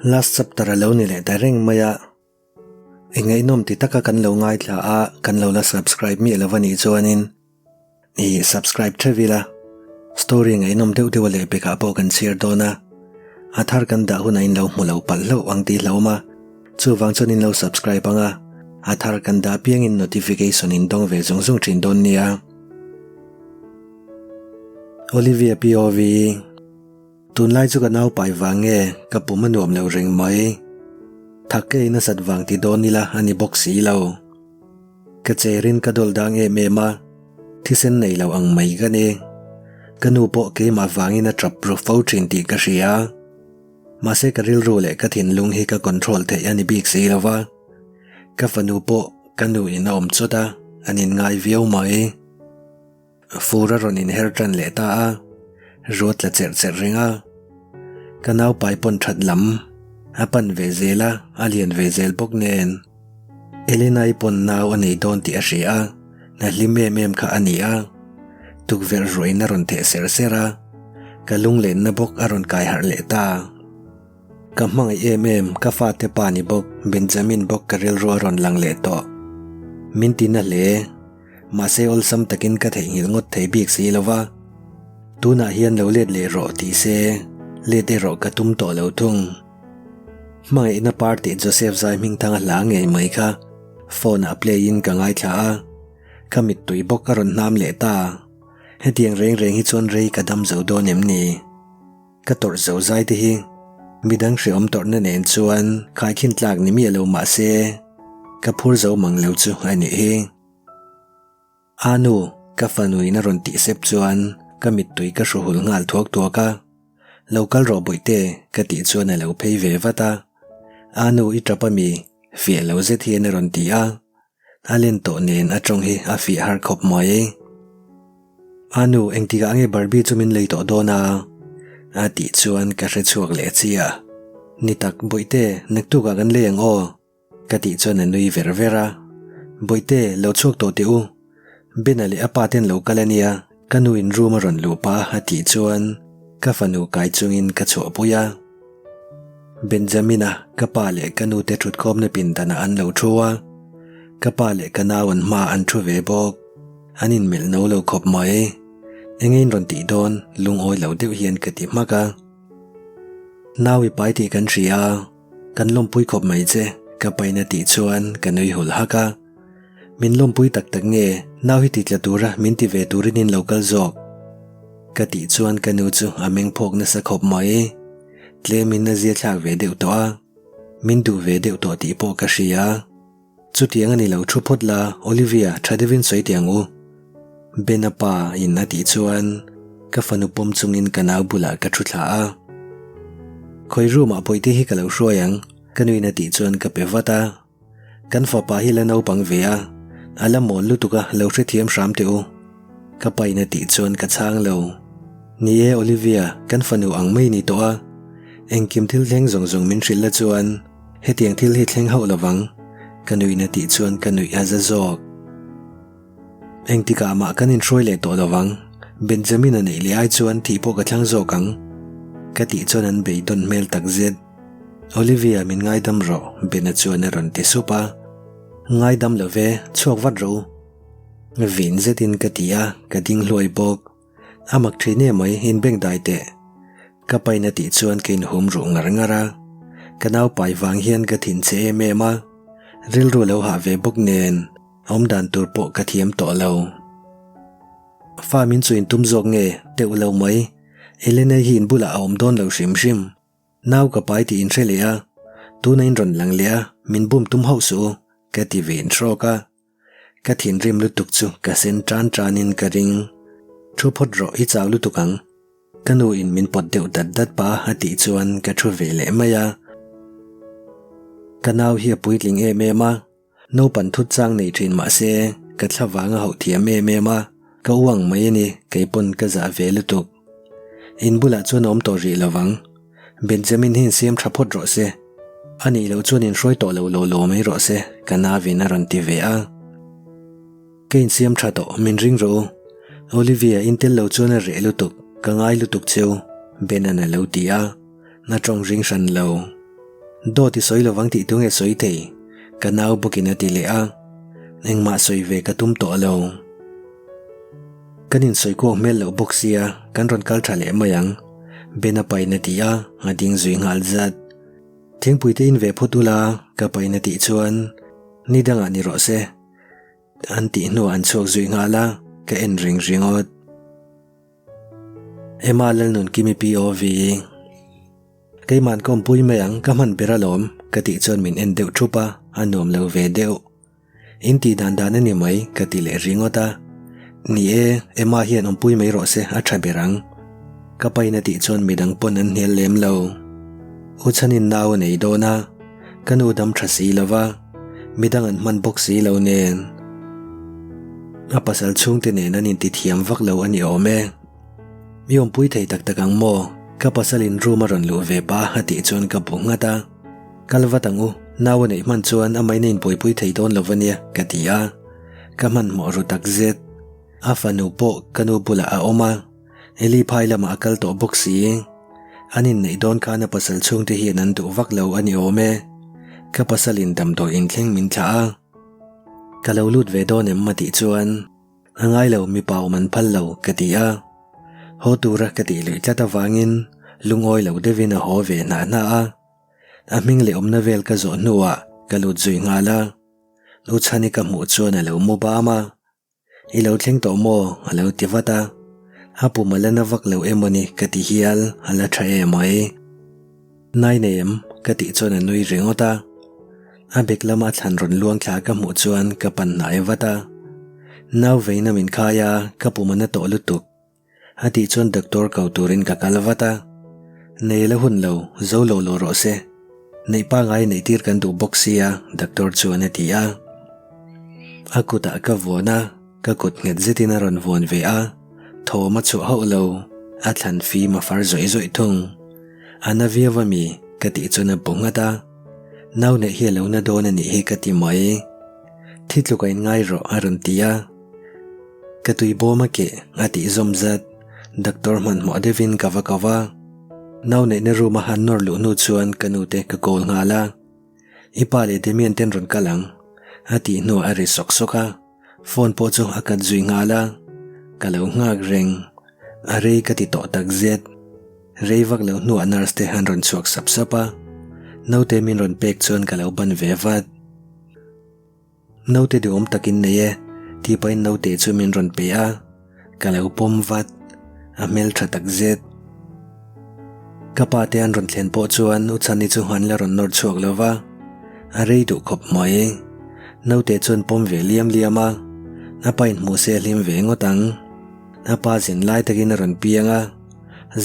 last chapter alo ni le dareng maya engei nom ti taka kan lo ngai thla a kan lo la subscribe mi lovani chuanin I subscribe thevila story ngei nom deuh deuh le beka po kan share dona athar kan da hun in lo mulo pal lo ang ti hloma chu wang chunin lo subscribe anga athar kan da piang in notification in dong ve zung thin don nia Olivia POV tunlai chu kan au pai wange kapuma nuam lo ring mai thakke na satwang ti don nila ani boxi lo ka cherin ka dol dang e mema thisen nei lo ang mai gane kanu po ke ma wangi na trap pro fo thin ti ka ria ma se ka ril ro le ka thin lung hi ka control the ani big si lova ka fanu po kanu in om chuta anin ngai viau mai fura ron in her tran le ta a rot la cher ringa kanau pai pon that lam apan vezela alien vezel bok nen elena ipon naw ani don ti asia na lime mem kha ania tuk ver roina ron the sera kalung len na bok aron kai har le ta kamang emem ka fa te pani bok Benjamin bok karel ro ron lang le to mintina le mase ol sam takin ka thei ngil ngot thei bik si lova tuna hian lo let le ro ti se le te ro ka tum to lo thung mai na party Joseph zai ming thang la nge mai kha phone a play in ka ngai thla kamit tui bok aron nam le ta hetiang reng hi chon rei ka dam zo do nem ni ka tor zo zai te hi midang hre om tor na nen chuan khai khin tlak ni mi lo ma se ka phur zo mang lo chu ani hi anu ka fanui na ron ti sep chuan kamit tui ka hruhul ngal thuak to ka local ro boite ka ti chuan a lo phei ve wata anu I trapami fi lo ze thien ron ti a alen to nen atong hi a fi har khop moi anu engti ga nge barbie chumin lei to dona a ti chuan ka hre chuak le chia ni tak boite nektu ga gan leng o ka ti chuan a nui ververa boite lo chuak to te u benali apaten lo kalania kanu in room ron lupa hati chuan ka fanu kai chungin ka cho puya Benjamina ka pale kanu te thut khom na pin dana an lo thuwa ka pale kanawan ma an thu ve bok anin mel no lo khop mai engin ron ti don lung oi lo deuh hian ka ti maka nawi pai ti kan ria kan lom pui khop mai che ka paina ti chuan kanui hul haka min lom pui tak tak nge naw hi ti tla tura min ti ve turin in local zok ka ti chuan kanu chu ameng phok na sa khop mai tle min na zia thlak ve deuh to a min du ve deuh to ti po ka ria chu tiang ani lo thu photla Olivia thadevin soi tiang u benapa in na ti chuan ka fanu pom chungin kana bula ka thu thla a khoi room a poite hi ka lo hroyang kanui na ti chuan ka pewata kan fa pa hi la no pang ve a ala mon lu tuka lo hre thiam ram te u ka paina ti chuan ka chang lo ni e Olivia kan fanu ang mai ni to a engkim thil thleng zong min hril la chuan hetiang thil hi thleng ho lawang kanui na ti chuan kanui aza zok engtika ma kanin hroi le to lawang Benjamin nei le ai chuan thi po ka thlang zokang ka ti chuan an bei don mel tak zet Olivia min ngai dam ro bena chuan ron ti supa ngai dam love chuak wat ro vin zetin katia kading hloi bok amak thine mai in beng dai te ka paina ti chuan kin hum ru ngara kanau pai wang hian ka thin che me ma ril ru lo ha ve bok nen om dan tur po ka thiam to lo fa min chuin tum zok nge te ulo mai elena hin bula om don lo shim naw ka pai ti in threlia tu nain ron lang lia min bum tum ho su ka ti vin throka ka thin rim lu tuk chu ka sen tran in ka ring thu phot ro I chaw lu tukang kanu in min pot deuh dat pa hati chuan ka thu ve le maya kanaw hi puitling e me ma no pan thut chang nei thin ma se ka thlawanga ho thiam me ma ka uang mai ni kaipon ka za ve lu tuk in bula chuan om to ri lawang Benjamin hin siam thapot ro se ani lo chuan in hroi to lo mai ro se kana vina ron ti ve a kein siam tha to min ring ro Olivia intel lo chuan a re lu tuk ka ngai lu tuk cheu benana lo tia na trong ring san lo do ti soi lovang ti tung e soi thei ka nau bukina ti le a engma soi ve ka tum to lo kanin soi ko mel lo boxia kan ron kal thale mayang bena paina ti a ngading zui ngal zat thingpui te in ve photula ka paina ti chuan nidanga ni ro se an ti nu an chok zui ngala ka en ring ringot emalal nun kimi pov keiman kom pui mayang ka man beralom ka ti chon min en deu thupa anom lo ve deu inti dan dan ani mai ka ti le ringota ni ema hian om pui mai ro se a thaberang ka paina ti chon midang pon an hel lem lo uchanin naw nei dona kanu dam thasi lova midang an man boxi lo nen apasal chung te ne nanin ti thiam vak lo ani ome miom pui thei tak takang mo ka pasalin rumaron lu ve pa hati chon ka bungata kalwatangu naw nei man chuan amai nen pui pui thei don lovania katia ka man mo ru tak zet afanu po kanu bula a oma eli phaila ma akal to boxi anin nei don kana pasal chung te hian an tu vak lo ani ome ka pasalin dam do in thleng min tha kalau lut ve don em mati chuan angai lo mi pau man phal lo katia ho tura kati le chata wangin lungoi lo devina ho ve na na a ming le omna vel ka zo nuwa kalut zui ngala lu chani ka mu chuan lo mu ba ma i lo thleng to mo alo tivata apu malana vak lo emoni kati hial ala tha e mai nai nem kati chuan nui ringota abek lama thlan ron luang thla ka mu chuan ka pan na evata naw veina min khaya ka pumana to lutuk hati chuan doctor kauturin ka kalwata nei la hun lo zo lo lo ro se nei pa ngai nei tir kan du boxia doctor chuan atia akuta ka vona ka kut nget zetina ron von ve a thoma chu ho lo a thlan fi ma far zoi zoi thung ana viawa mi kati chuna bungata naw ne hi lo na don ani he kati mai thitlu kain ngai ro aron tia katui boma ke ati zomzat doctor man mo devin kawa kawa naw ne ru ma han nor lu nu chuan kanute ka kol ngala ipale demian ten ron kalang ati no ari sok soka phone po chu akat zui ngala kalau ngak reng are kati to tak zet reivak lo nu nurse te han ron chuak sap sapa naute min ron pek chuan kalau ban vevat naute de om takin neye ti pain naute chu min ron pe a kalau pom vat amel thatak zet kapa te an ron thlen po chuan uchani chu han la ron nor chuak lova are du khop mai naute chuan pom ve liam liama apain mu se lim ve ngotang apa zin lai takin ron pianga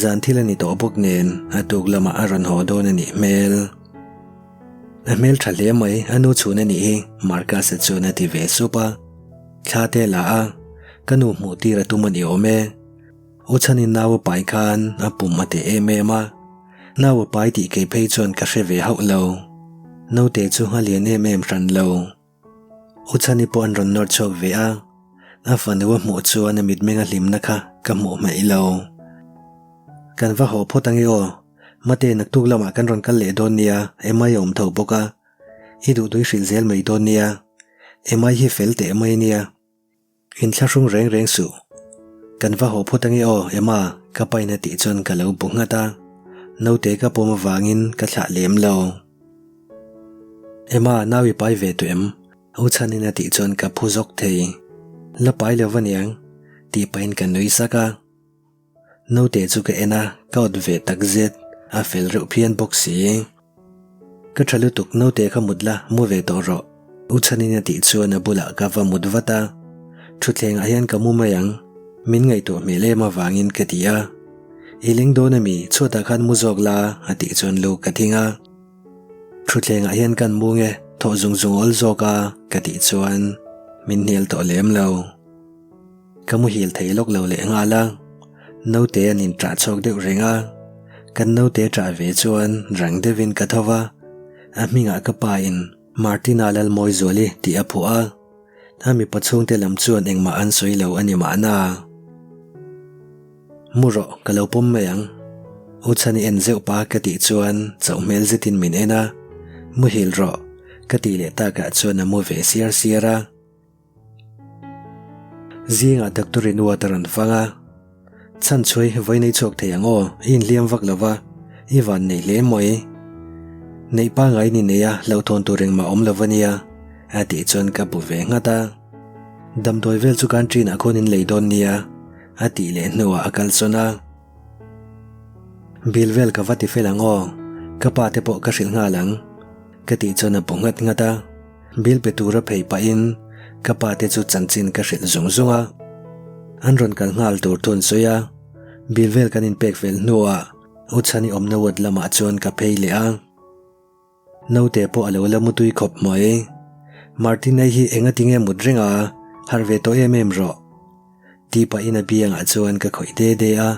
zan thilani to bok nen atuk lama aron ho don ani mel amel thale mai anu chuna ni marka se chuna ti ve supa thate la a kanu mu ti ra tumani ome uchani naw pai khan apum mate eme ma naw pai ti ke phei chon ka hre ve hau lo no te chu halian em ran lo uchani pon ron nor chok ve a afanewa mu chuan amit menga hlimna kha ka mu mai lo kan va ho photangi o mate naktuk lama kan ron kal le don nia emai om tho boka i du dui hril zel mai don nia emai hi felte mai nia in thlashung reng reng su kan va ho photangi o ema ka paina ti chon ka lo bungata note ka pom wangin ka thla lem lo ema nawi pai ve tu em uchanina ti chon ka phuzok thei la pai le waniang ti pain kan noi saka note chu ka ena ka od ve tak zet a fel ru phian boxi ka thalu tuk note kha mudla mu ve to ro uchanina ti chuan a bula ka va mudwata thutleng ayan ka mu mayang min ngai to mele ma wangin katia iling donami chota khan muzok la ati chon lu kathinga thutleng ayan kan munge tho zung zung ol zoka kati chuan min nel to lem lo kamu hil theilok lo le ngala note anin tra chok deuh renga kan note tra ve chuan rang devin kathawa aminga ka pain martina lal moi zoli ti aphua ami pachung te lam chuan engma an soi lo ani ma na muro kalopom mayang uchani en zeu pa kati chuan chawmel zetin min ena mu hil ro ka ti le ta ka chuan amu ve siar siara zinga dakturin wataran fanga chan chui voi nei chok theyango in liam vak lova iwan nei le moi nei pa ngai ni neya lo thon turing ma om lovania ati chuan ka bu ve ngata dam doi vel chu kan trin a khonin leidon nia ati le nuwa akal chona bilvel ka vati felango ka pa te po ka hril nga lang ka ti chona pungat ngata bil petura phei pa in ka pa te chu chanchin ka hril zung zunga anron kal ngal tur thun soya bilvel kanin pek vel nuwa uchani omna wad lama chuan ka phei le a note po alo lamutui khop moi martin hi enga tinge mudrenga harve to emem ro ti pa ina biang a chuan ka khoi de de a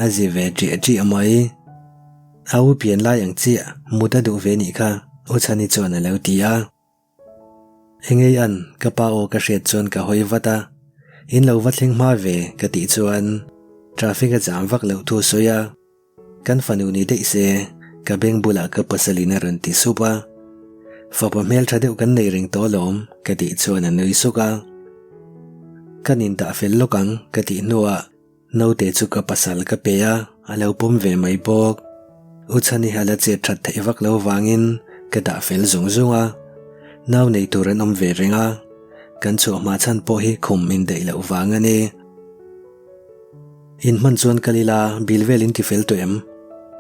azi ve ji amai au pian lai ang chi muda du ve ni kha uchani chuan alo ti a engei an ka pa o ka hret chuan ka hoi wata in lo wathling ma ve ka ti chuan traffic a jam vak lo thu soya kan fanu ni de se ka beng bula ka pasalina ran ti supa fapa mel thadeu kan nei ring to lom ka ti chuan anui suka kanin ta fel lokang ka ti nuwa note chu ka pasal ka peya alo pum ve mai bok uchani hala che that thei vak lo wangin ka da fel zung zunga naw nei turan om ve ringa kan chu ma chan po hi khum min dei lo wangani in man chuan kalila bilvelin ti fel to em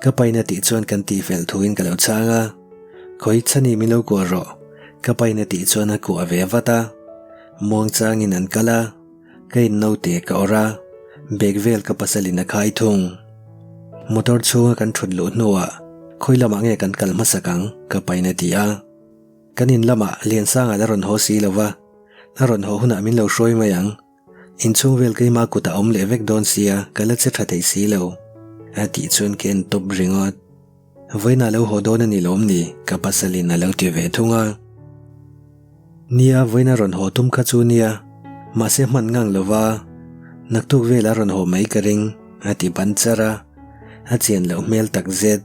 ka paina ti chuan kan ti fel thuin ka lo changa khoi chani mi lo ko ro ka paina ti chuan a ku ave wata mong changin an kala kain note ka ora begvel ka pasalina khai thung motor chunga kan thudlu nuwa khoi lama nge kan kalma sakang ka paina ti a kanin lama lian sanga la ron ho si lova aron ho huna min lo shroi mayang in chung vel kai ma ku ta om le vek don sia kala che thatei si lo ati chun ken top ringot voina lo ho don ani lom ni ka pasalina lo ti ve thunga nia voina ron ho tum kha chu nia ma se man ngang lova naktuk vela ron ho mai karing ati banchara achian lo mel tak zet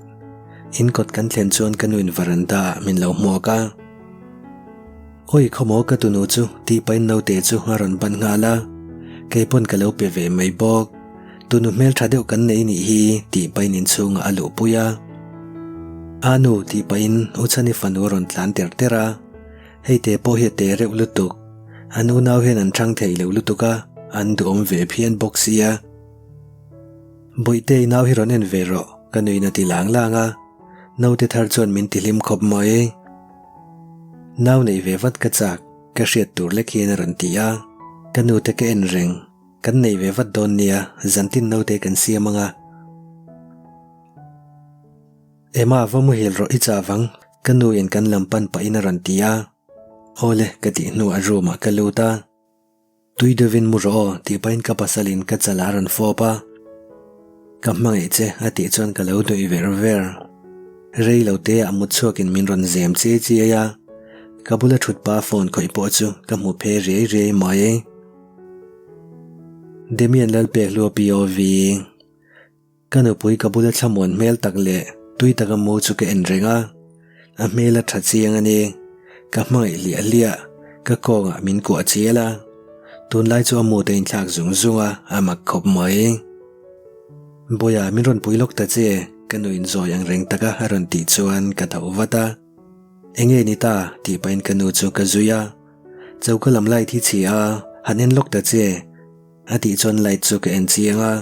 in kot kan thlen chuan kanuin varanda min lo moka oi khomo ka tunu chu ti pain no te chu haron ban ngala keipon ka lo pe ve mai bok tunu mel thadeu kan nei ni hi ti pain in chunga alu puya anu ti pain uchani fanuron tlan ter tera heite po he te re ulutuk anu naw hen an thang thei lo lutuka an dom ve phian boxia boite naw hiron en vero kanuina ti lang langa naw te thar chon min tilim khop moi naw nei ve wat ka chak ka hriat tur le khin ran tia kanu te ke en reng kan nei ve wat don nia zantin naw te kan siamanga ema vamu hil ro ichawang kanu in kan lampan pa ina ran tia ole kati nu aruma kaluta tuidovin muro ti pain ka pasalin ka chalaran fopa kamang eche ati chon ka lo doi ver rei lo te amut chuakin min ron zem che ya kabula thut pa phone khoi po chu ka mu phe re mai demian lal pe lo pov kanu pui kabula chamon mel takle tui taka mu chu ke enrenga a mela thachiang ani ka mai lia ka konga min ko achiela tun lai chu amu te in thak zung zunga amak khop mai boya min ron pui lok ta che kanu in zo yang reng taka haron ti chuan ka thau wata enge ni ta ti pain kanu chu ka zuya chaukalam lai thi chia hanen lok ta che ati chon lai chu ka en chianga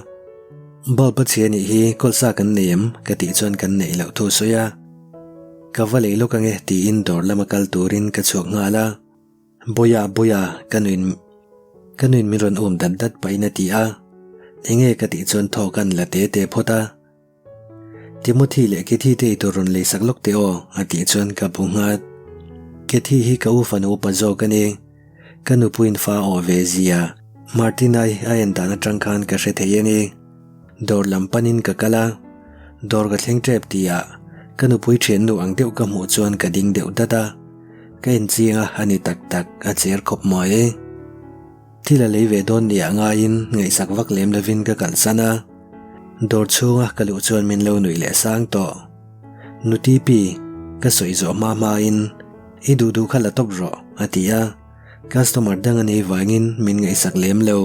bal pa che ni hi kolsa kan nem ka ti chon kan nei lo thu soya ka vale lo ka nge ti indoor lamakal turin ka chuak ngala boya kanuin mi ron dat paina ti a enge ka ti chon thokan la te phota Timothy le ke thi te toron le saklok te o ati chon ka pungat ke thi hi ka ufan upa zo kani kanu puin fa o vezia martinai ayan dana trangkhan ka hre theyani dor lampanin ka kala dor ga thleng trep tia kanu pui then nu ang deuh ka mu chuan ka ding deuh data ka en chinga ani tak a cher khop moi thila leive don ni anga in ngai sak vak lem lovin ka kalsana dor chunga kalu chuan min lo nui le sang to nuti pi ka soi zo ma in I du khala tok ro atia customer dang ani wangin min ngai sak lem lo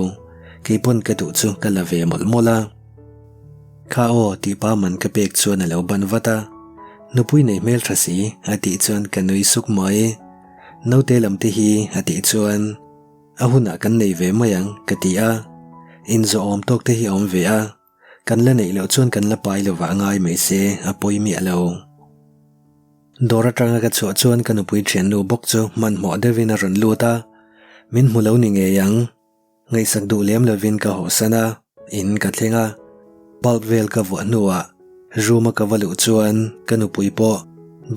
keipon ka tu chu ka la ve mol mola kha o ti pa man ka pek chuan alo ban wata nupui nei mel thasi ati chuan kanui suk mai no te lam te hi ati chuan ahuna kan nei ve mayang katia in zo om tok te hi om ve a kan la nei lo chuan kan la pai lo wa ngai mai se apoi mi alo dora tanga ka chuan kanupui chen lu bok chu man mo devina ron lu ta min mulo ni nge yang ngai sak du lem lovin ka ho sana in ka thlenga bulb vel ka vo nuwa ruma ka valu chuan kanupui po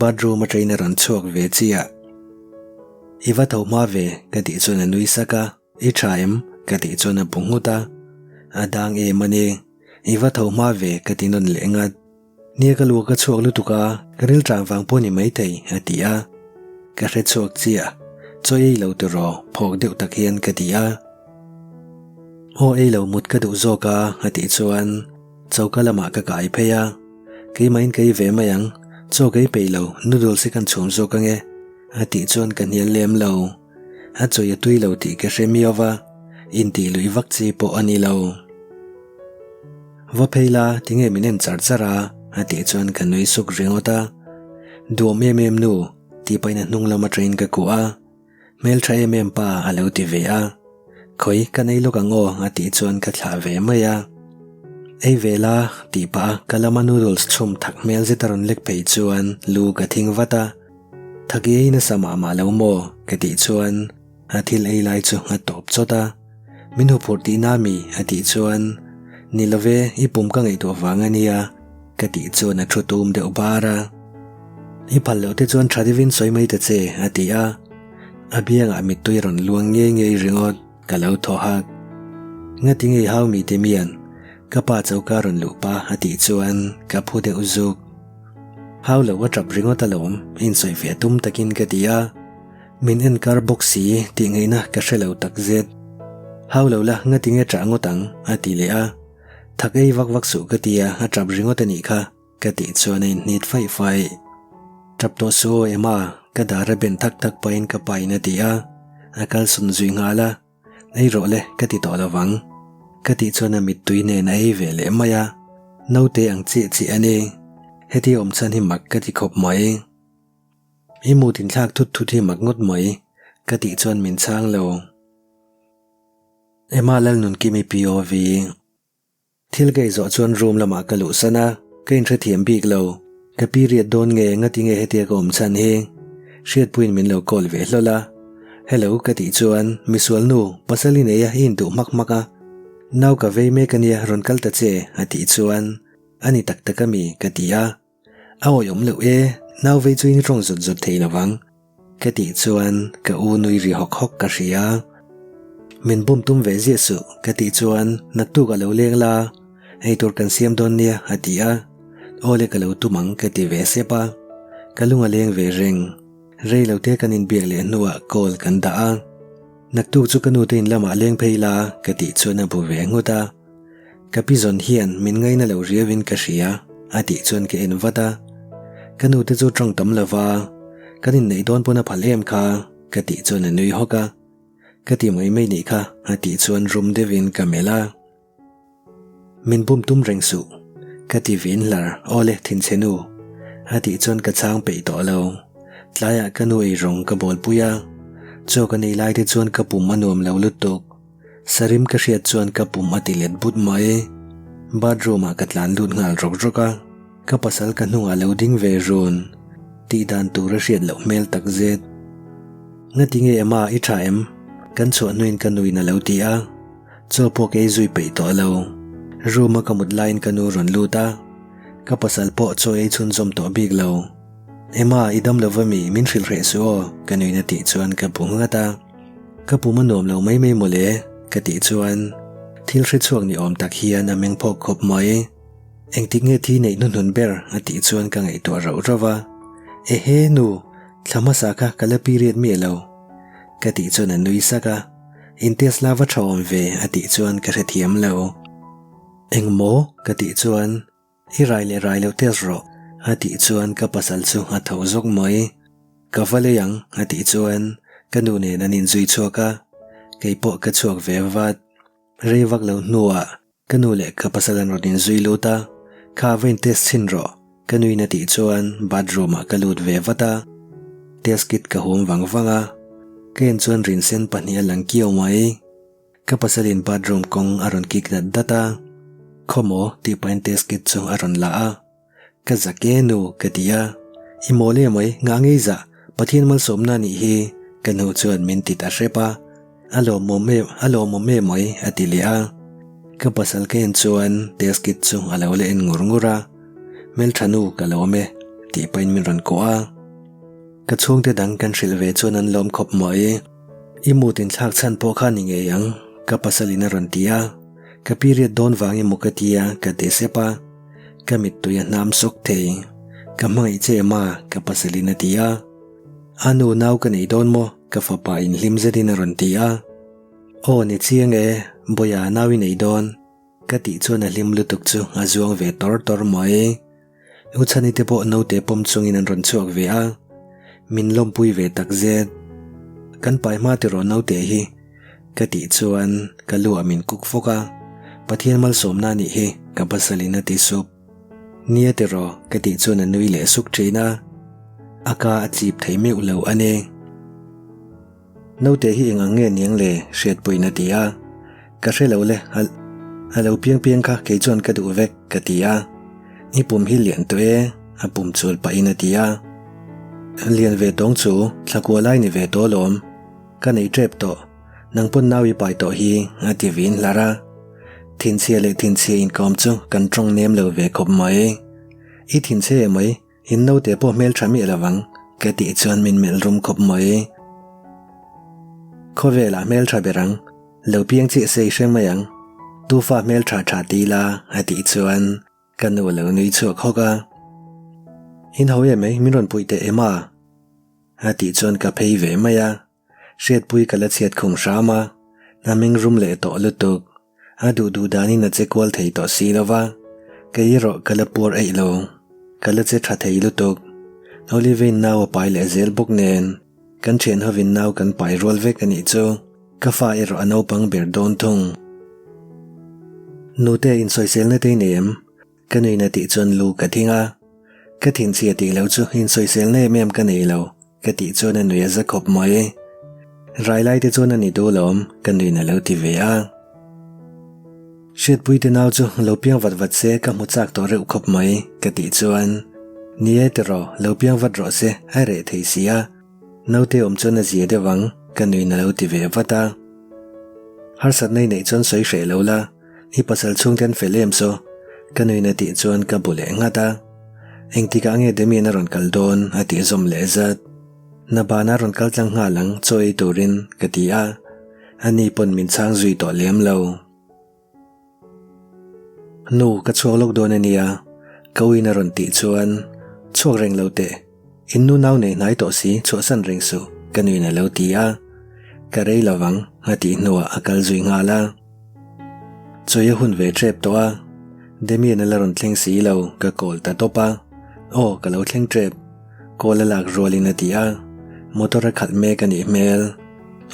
bedroom a trainer ron chuak ve chia iwa tho ma ve ka ti chuan anui saka I thaim ka ti chuan a bunguta adang e mani iwa tho ma ve ka ti non lengat nia ka lu ka chuak lu tuka karil tang wang po ni mai thei atia ka re chuak chia choi lo tu ro phok deu takhian ka tia ho ei lo mut ka du zo ka ati chuan chauka lama ka kai pheya ke main ke ve mayang cho ke pe lo noodle se kan chum zo ka nge ati chuan kan hial lem lo a choi a tui lo ti ka remiova in ti lui vak chi po ani lo va pheila tinge minen charchara ati chuan kan noi suk ringota du mem nu ti paina hnung lama train ka ku a mel thai mem pa alo ti ve a khoi kanei lo ka ngo ati chuan ka thla ve maya ei vela ti pa kalama noodles chum thak mel zetaron lek pei chuan lu ka thing wata thagi na sama ma lo mo ka ti chuan athil ei lai chu nga top chota minhu phurti na mi ati chuan nilove ipum ka ngai to wangania ka ti chuan a thutum de ubara I phallo te chuan thadivin soimai te che atia abianga mitui ron luang nge ringot kalau thohak ngatinge hau mi te mian kapa chauka ron lupa ati chuan ka phude uzuk haulo wa trap ringot alom in soi fe tum takin ka tia min en car boxi ti ngeina ka shelo takzet haulo la ngatinge trangotang ati le a thakei wak su ka tia a trap ringot ani kha ka ti chuan in nit fai trap to so ema ka dara ben thak pain ka paina tia akal sun zui ngala ei ro le ka ti to lawang ka ti chuan a mit tui ne na ei ve le maya no te ang chi ani heti om chan hi mak ka ti khop mai I mu tin thak thut hi mak ngot mai ka ti chuan min chang lo ema lal nun kimi POV thil gei zo chuan room lama ka lu sana kein thre thiam bik lo ka period don nge ngati nge heti ka om chan hi shiat puin min lo kol ve hlola hello ka ti chuan misual nu pasali ne ya hin tu makmaka naw ka ve me kania ron kal ta che ati chuan ani takami ka tia aw yom lo e naw ve chuin rong zot thei lawang ka ti chuan ka u nui ri hok ka ria min bum tum ve jesu ka ti chuan natu ka lo leng la ei tur kan siam don nia atia ole ka lo tumang ka ti ve sepa kalunga leng ve reng rei lo te kan in biak le nuwa kol kan da a naktu chu kanu te in lama leng pheila ka ti chuan a bu ve nguta ka pi zon hian min ngai na lo riawin ka ria ati chuan ke en wata kanu te chu trong tam lawa kanin nei don puna phalem kha ka ti chuan a nui hoka ka ti mai ni kha ati chuan room devin ka mela min bum tum reng su ka ti vin lar ole thin chenu ati chuan ka chang pe to lo tlaya kanu ei rong ka bol puya cho ka nei lai te chuan ka pum anom lo lutuk sarim ka riat chuan ka pum atilet but mai bedroom a katlan lut ngal roka ka pasal ka hnunga loading ve run ti dan tu ra riat lo mel tak zet ngatinge ema I thaim kan chu nuin ka nui na lo ti a cho po ke zui pe to lo room ka mut line kanu ron luta ka pasal po cho ei chun zom to big lo ema idam lovami min fil re so kanui na ti chuan ka pungata ka pumanom lo mai mole ka ti chuan thil hre chuak ni om tak hian ameng phok khop mai engtik nge thi nei nun hun ber ati chuan ka ngai to ro rawa e he nu thlama sa kha kala period mi lo ka ti chuan anui saka in tesla wa thawm ve ati chuan ka thiam lo engmo ka ti chuan I rai lo tes ro ati chuan ka pasal chu a tho zok mai ka vale yang ati chuan kanu ne nanin zui chuaka keipo ka chuak ve wat rewak lo nuwa kanu le ka pasalan rodin zui luta kha vein test sin ro kanui na ti chuan bathroom a kalut ve wata test kit ka hom wangwanga ken chuan rin sen pahnia lang kiau mai ka pasalin bathroom kong aron kik na data khomo ti pain test kit chu aron la a ka zakenu katia imole mai ngangei za pathin mal somna ni hi kanu chuan min ti ta repa alo mo me mai atilia ka pasal ken chuan test kit chu alo le en ngurngura mel thanu kalome ti pain min ron ko a ka chung te dang kan hril ve chuan an lom khop mai imutin thak chan po kha ni nge yang ka pasalina ron tia ka period don wangi mukatia ka te sepa ka mit tuya nam sok the ka mai che ma ka pasalina tia anu nau ka nei don mo ka fa pa in lim zedina ron tia o ni chiang e boya nawi nei don ka ti chuan a lim lutuk chu a zuang ve tor mai uchani te po no te pom chungin an ron chuak ve a min lom pui ve tak zet kan pai ma te ro no te hi ka ti chuan ka lu amin kuk foka pathian mal somna ni hi ka pasalina ti sup nia te ro ka ti chuan an nui le suk trina aka achip thei me ulo ane no te hi enga nge niang le shet puina tia ka hrelo le halo piang kha ke chuan ka du vek ka tia ipum hi lian to e apum chul pa ina tia lian ve tong chu thlakua lai ni ve to lom ka nei trep to nang pun nawi pai to hi ati vin lara thin che in kom chu kan trong nem lo ve khop mai I thin che mai in no te po mel thami lawang ka ti chuan min mel rum khop mai khovela mel thaberang lo piang chi sei hreng mayang tu fa mel tha ti la ati chuan kanu lo nui chu khoga in hoye mai min ron puite ema ati chuan ka phei ve maya shet pui kala chet khung shama naming rum le to lutuk adu du dani na che kwal thei to si lawa kei ro kala pur ei lo kala che tha thei lutuk olivein naw pai le zel buk nen kan chen hovin naw kan pai rol vek ani chu ka fa ero anau pang ber don thung nu te in soisel na te nem kanui na ti chuan lu ka thinga ka thin chia ti lo chu in soisel ne mem ka nei lo ka ti chuan an nuya za khop mai rai lai te chuan ani do lom kanui na lo ti ve a shet pui te naw chu lo piang wat se ka mu chak to reu khop mai ka ti chuan nie te ro lo piang wat ro se a re thei sia no te om chuan a zia de wang kanui na lo ti ve wata har sat nei nei chuan soi hre lo la I pasal chung ten felem so kanui na ti chuan ka bule ngata engti ka nge demi na ron kaldon ati zom le zat na bana ron kal tlang nga lang choi turin katia ani pon min chang zui to lem lo nu ka chuak lok don ania kawi na ron ti chuan chuak reng lo te innu naw nei nai to si chu san reng su kanui na lo tia ka rei lawang ati nuwa akal zui nga la choya hun ve trep to a demi na la ron thleng si lo ka kol ta topa o ka lo thleng trep kola lak rolin atia motor khat me kan I mel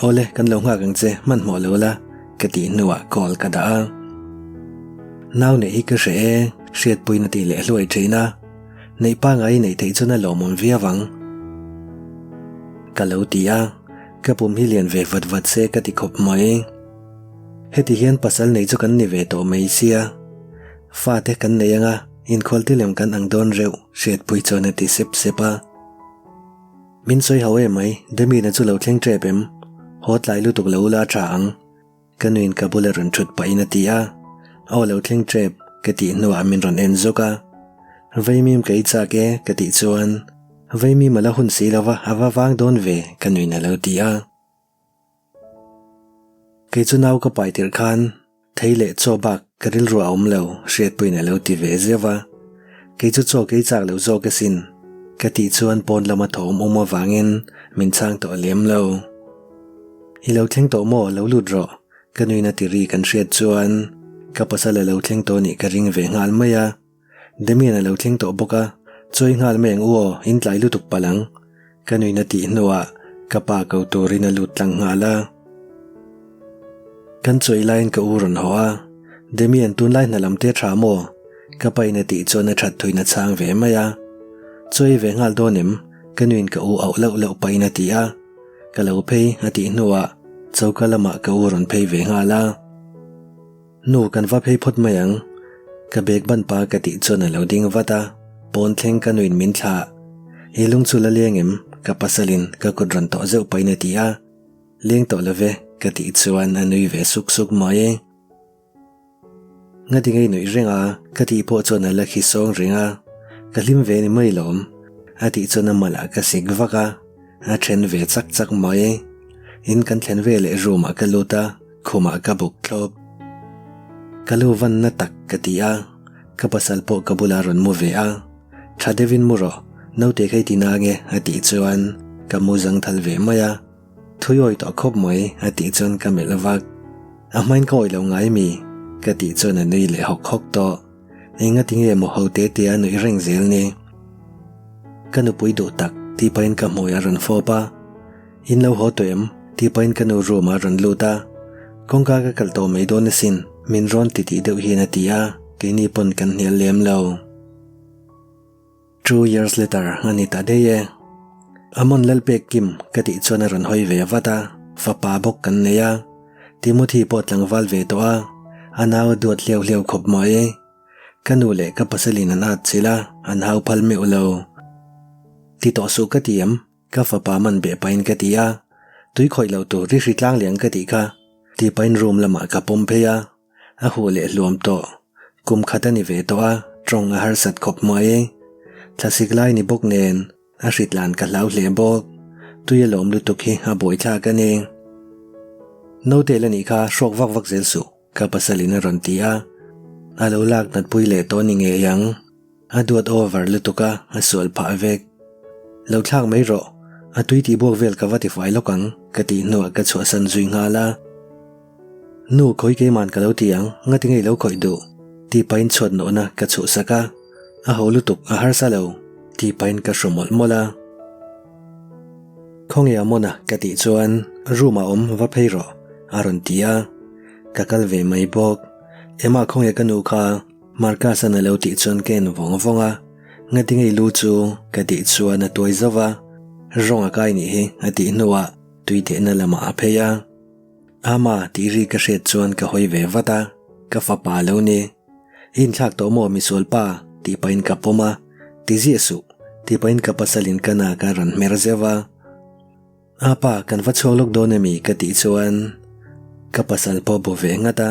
ole kan lo nga gang che man mo lo la ka ti nuwa kol ka da naw ne I ka she shet pui na ti le hloi theina nei pa ngai nei thei chuna lo mon via wang ka lo tia ka pum hi lian ve wat se ka ti khop mai heti hian pasal nei chu kan ni ve to mai sia fa te kan nei anga in khol ti lem kan ang don reu shet pui chona ti sep sepa min soi hawe mai demi na chu lo thleng trepem hot lai lu tuk lo la thang kanuin kabula ron thut pa ina tia aw lo thleng trep ka ti nuwa min ron en zoka veimim kai cha ke ka ti chuan veimi mala hun si lawa awa wang don ve kanuin na lo tia ke chu naw ka pai tir khan theile chobak karil ru aum lo shet pui na lo ti ve zewa ke chu cho ke chak lo zo ka sin ka ti chuan pon lama thom uma wangin min chang to lem lo I lo thleng to mo lo lut ro kanui na ti ri kan shet chuan ka pasal lo thleng to ni ka ring ve ngal maya demi na lo thleng to boka choi ngal meng uo in tlai lutuk palang kanui na ti nuwa kapa kau turin na lutlang ngala kan choi lain ka uron hoa demian tun lai na lamte thamo kapa ina ti chona that thui na chang ve maya choi ve ngal donim kanuin ka u au lau pai na ti a kalau phei ati nuwa chaukalama ka uron phei ve ngala nu kan va phei phot mayang ka bek ban pa ka ti chona loading vata pon thleng kanuin min tha hilung chula lengem ka pasalin ka kudran to zeu pai na ti a leng to love ka ti chuan anui ve suk suk mai ngati ngai noi renga ka ti po chona la khi song ringa ka lim ve ni mai lom ati chona mala ka sigwaka a then ve chak chak mai in kan thlen ve le ruma ka luta khuma ka buk thlop kalu van na tak ka ti a ka pasal po ka bularon mu ve a thadevin muro note khai ti na nge ati chuan ka muzang thal ve maya thuyoi to khop mai ati chon ka melawak a main koi lo ngai mi ka ti chon a nei le hok hok to enga tinge mo hote te an i reng zel ni kanu pui do tak ti pain ka moya ran fo pa in lo ho to em ti pain kanu ro ma ran luta kongka ka kal to mai don sin min ron ti ti deuh hi na ti a ke ni pon kan hnial lem lo 2 years later ani ta de ye amon lal pe kim ka ti chona ran hoi ve wata fa pa bok kan ne ya timothy pot lang wal ve to a anaw dot leo khop mai kanu le ka pasalin an at chila an hau phal me ulo ti to su ka tiam ka fa pa man be pain ka tia tui khoi lo tu ri ri tlang leng ka ti kha ti pain room lama ka pom phe ya a hu le luam to kum khatani ve to a trong a har sat khop mai thlasik lai ni bok nen a ritlan ka lau hle bok tu ye lom lu tu khi ha boi tha ka ne no te la ni kha shok vak vak zel su ka pasalin ron tia alo lak nat pui le to ni nge yang a duat over lu tu ka a sol pha vek lo thlang mai ro a tui ti bok vel ka vati fai lokang ka ti no ka chwa san zui nga la nu khoi ke man ka lo tiang ngati ngei lo khoi du ti pain chot no na ka chu saka a holu tuk a har sa lo ti pain ka shomol mola khong ya mona ka ti chuan ruma va phei ro aron tia ka kal ve mai bok ema khong ya kanu kha marka sana lo ti chon ken vonga ngati ngei lu chu ka ti chuan a toi zawa ronga kai ni he ati nuwa tui te na lama a pheya ama ti ri ka hret chuan ka hoi ve wata ka fa pa lo ni in thak to mo mi sol pa ti pain ka poma ti jesu ti pain ka pasalin kana ka ran mer zewa apa kan va cholok do na mi ka ti chuan ka pasal po bo ve ngata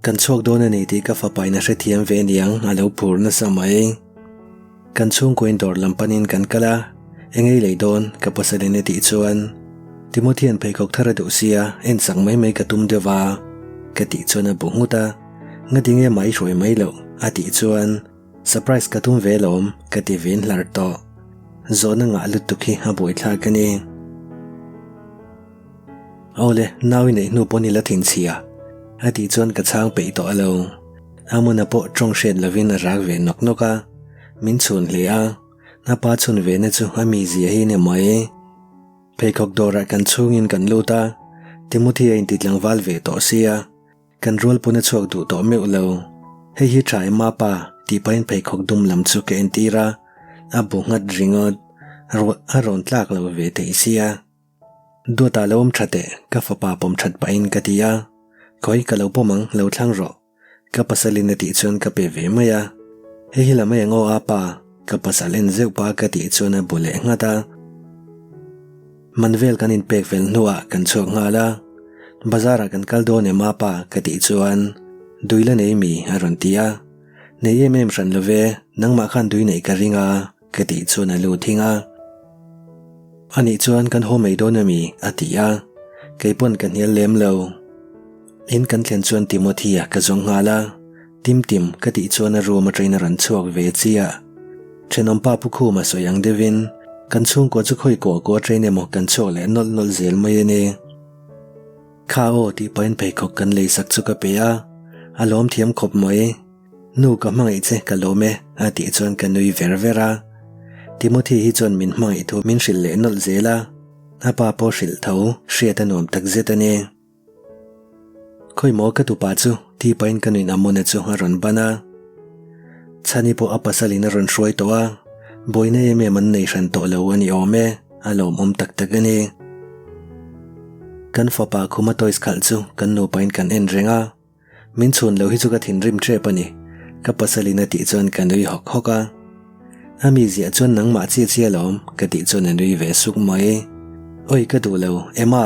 kan chok do na ni ti ka fa paina hre thiam ve niang alo phur na samai kan chung koin dor lampanin kan kala engei leidon ka pasalin ti chuan timothian phei khok thara du sia en sang mai ka tum dewa ka ti chuan a bunguta ngadinge mai roi mai lo ati chuan surprise ka tum ve lom ka ti vin hlar to zona nga lu tukhi ha boi thla kani ole nawi nei nu poni la thin chia ati chuan ka chang pe to alo amona po trong shed lovin rak ve nok noka min chun hle a na pa chun ve na chu ami zia hi ne mai phei khok dora kan chungin kan luta timothy in titlang wal ve to sia kan rol puna chok du to me ulo hei hi trai ma pa ti pain phei khok dum lam chu ke entira abu ngat ringot aron tlak lo ve te sia do ta lom thate ka fa pa pom that pa in ka tia koi ka lo pomang lo thlang ro ka pasalin ti chon ka pe ve maya hei hi lama ngo apa ka pasalin zeu pa ka ti chon a bule ngata manvel kan in pek vel nuwa kan chok ngala bazara kan kaldo ne mapa ka ti chuan duila nei mi aron tia nei em ran love nangma khan dui nei ka ringa ka ti chuan a lu thinga ani chuan kan ho mei do na mi atia keipon kan hial lem lo in kan thlen chuan timothy ka zong ngala tim ka ti chuan a room trainer ran chuak ve chia thenom pa pu khu ma soyang devin kan chung ko chu khoi ko train emo kan chok le nol zel mai ne kha o ti pain phei khok kan le sak chu ka pe a alom thiam khop mai nu ka mangai che ka lo me ati chuan ka nui vera Timothy hi chuan min mangai thu min hril le nol zela apa po hril tho hriata nuam tak zetani khoi mo ka tu pa chu ti pain ka nui namone chu ron bana chani po apasalina ron hroi towa boina eme man nei ran to lo ani ome alom tak takani kan fa pa khuma tois khal chu kan no pain kan en renga min chun lo hi chu ka thin rim tre pani ka pasalina ti chuan kan nui hok hoka ami zia chuan nang ma chi lom ka ti chuan nui ve suk mai oi ka du lo ema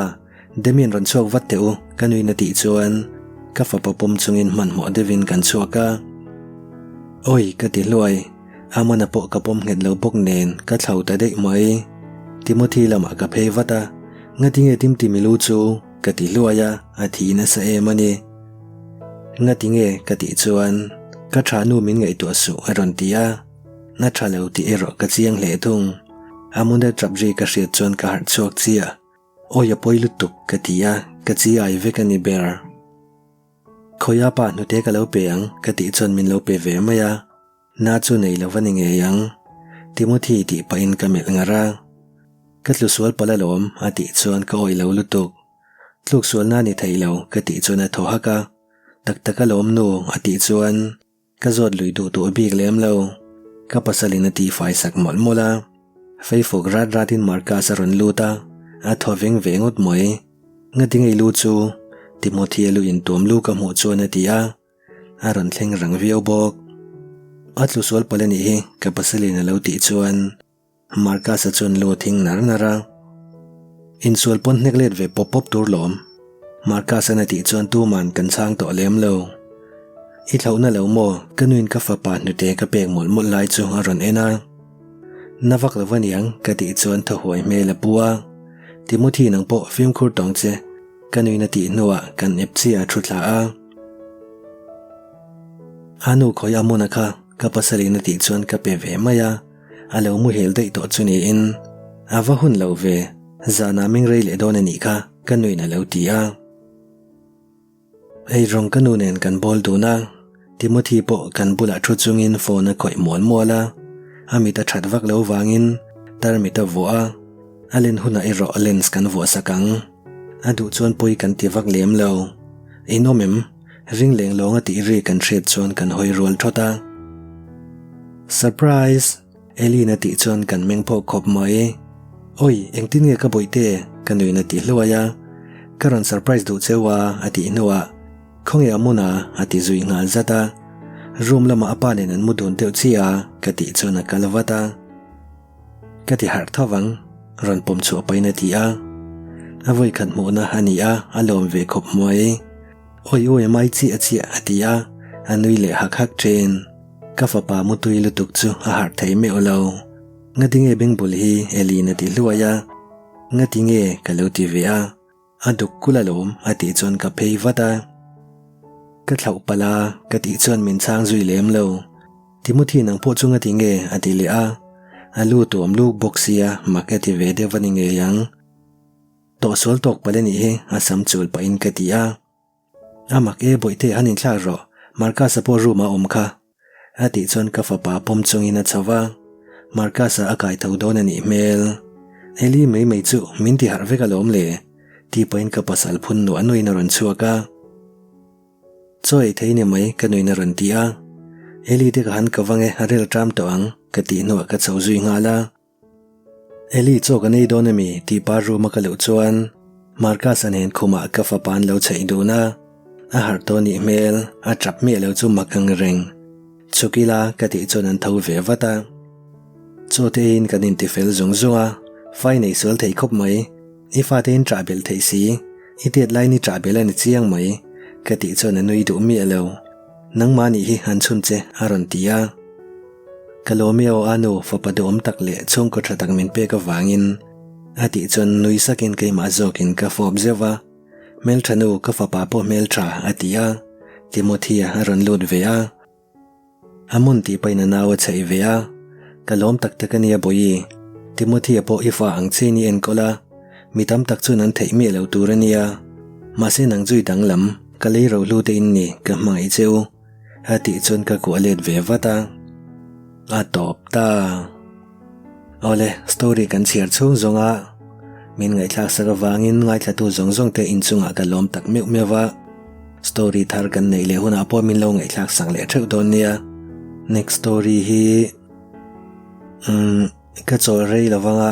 demin ron chuak wat teu ka nui na ti chuan ka fa pa pom chungin man mo devin kan chuaka oi ka ti luai amana po ka pom nget lo bok nen ka thlau ta dei mai Timothy lama ka phei wata ngatinge timtimi lu chu ka ti luaya a thi na sa e mani ngatinge ka ti chuan ka thanu min ngai to su aron tia na thalo ti ero ka chiang hle thung amunda trapji ka hriat chuan ka har chuak chia oya poilu tuk ka tia ka chi ai ve ka ni ber khoya pa nu te ka lo peang ka ti chuan min lo pe ve maya na chu nei lo wani nge yang Timothy ti pa in ka mel ngara ka tlu sual pala lom ati chuan ka oi lo lutuk tluk sual na ni thei lo ka ti chuan a tho haka tak taka lom nu ati chuan ka zot lui du tu bik lem lo ka pasalina ti fai sak mol mola Facebook ratin marka saron luta a thoveng vengot moi ngatingai lu chu Timothy lu in tom lu ka mo chuan atia aron thleng rang viau bok atlu sual palani hi ka pasalina lo ti chuan marka sa chuan lu thing nara in sual pon neklet ve pop tur lom marka sa na ti chuan tu man kan chang to lem lo I thlau na lo mo kanuin ka fa pa nu te ka pek mol mol lai chu aron ena navak lawaniang ka ti chuan tho huai me la puwa Timothy nang po film khur tong che kanuin na ti nuwa kan ep chia thutla a anu khoya mona kha ka pasali na ti chuan ka pe ve maya alo mu hel dei to chuni in awa hun lo ve zana ming rei le don ani kha kanuin na lo ti a ei rong kanunen kan bol du na Timothy po kan bula thu chungin phone khoi mol mola amita thatwak lo wangin tarmita voa alen huna ero lens kan vo sakang adu chuan poi kan tiwak lem lo inomem ringleng longa ti ri kan thret chuan kan hoi rol thota surprise Elina ti chuan kan mengpho khop mai oi engtin nge ka boite kanuina ti hloya karon surprise du chewa ati nowa khonge amuna ati zui nga zata room lama apanen an mudun teu chia kati chona kalwata kati har thawang ron pom chu paina ti a avoi khan mo na hania alom ve khop moi oi mai chi achia atia anui le hak hak train ka fa pa mutui lutuk chu a har thei me olo ngadinge bengbul hi Elina ti hluaya ngadinge kaloti vea aduk kulalom ati chon ka phei wata ka thlau pala ka ti chuan min chang zui lem lo Timothy nang po chunga tinge ati le a alu tom lu boxia makati ve de waninge yang to sol tok palani he asam chul pa in ka ti a amak e boite hanin thla ro marka sapo ruma omkha ati chuan ka fa pa pom chungina chawa marka sa akai tho don ani mel eli mei chu min ti har veka lom le ti pain ka pasal phun no anoi na ron chuaka choi theine mai kanoi na ron tia eli de han ka wange harel tram to ang ka ti no ka chau zui ngala eli cho ka nei don mi ti pa ru ma ka lo chuan marka sanen khuma ka fa pan lo chei do na a har to ni mel a trap me lo chu makang reng chukila ka ti chon an tho ve wata cho te in kanin ti fel zong zonga fai nei sol thei khop mai ifa ten travel thei si I deadline ni travel ani chiang mai ka ti chon anui du mi alo nang mani hi han chun che aron tia kalomeo anu fapadom takle chung ko thatak min pe ka wangin ati chon nui sakin ke ma zokin ka fob zewa mel thanu ka fa pa po mel tra atia Timothy aron lod vea amun ti paina nawa chei vea kalom tak takania boi Timothy po ifa ang cheni en kola mitam tak chun an thei mi lo turania mase nang zui danglam kalei ro lu te in ni ka mai cheu hati chun ka ku alet ve vata a top ta ole story kan chiar chung zonga min ngai thak sarawangin ngai thatu zong zong te inchunga ka lom tak meu mewa story thar kan nei le huna po min lo ngai thak sang le theu don nia next story hi ka chol rei lawanga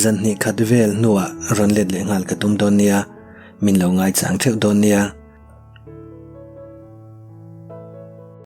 zan ni khatvel nuwa ron let le ngal ka tum don nia min lo ngai chang theu don nia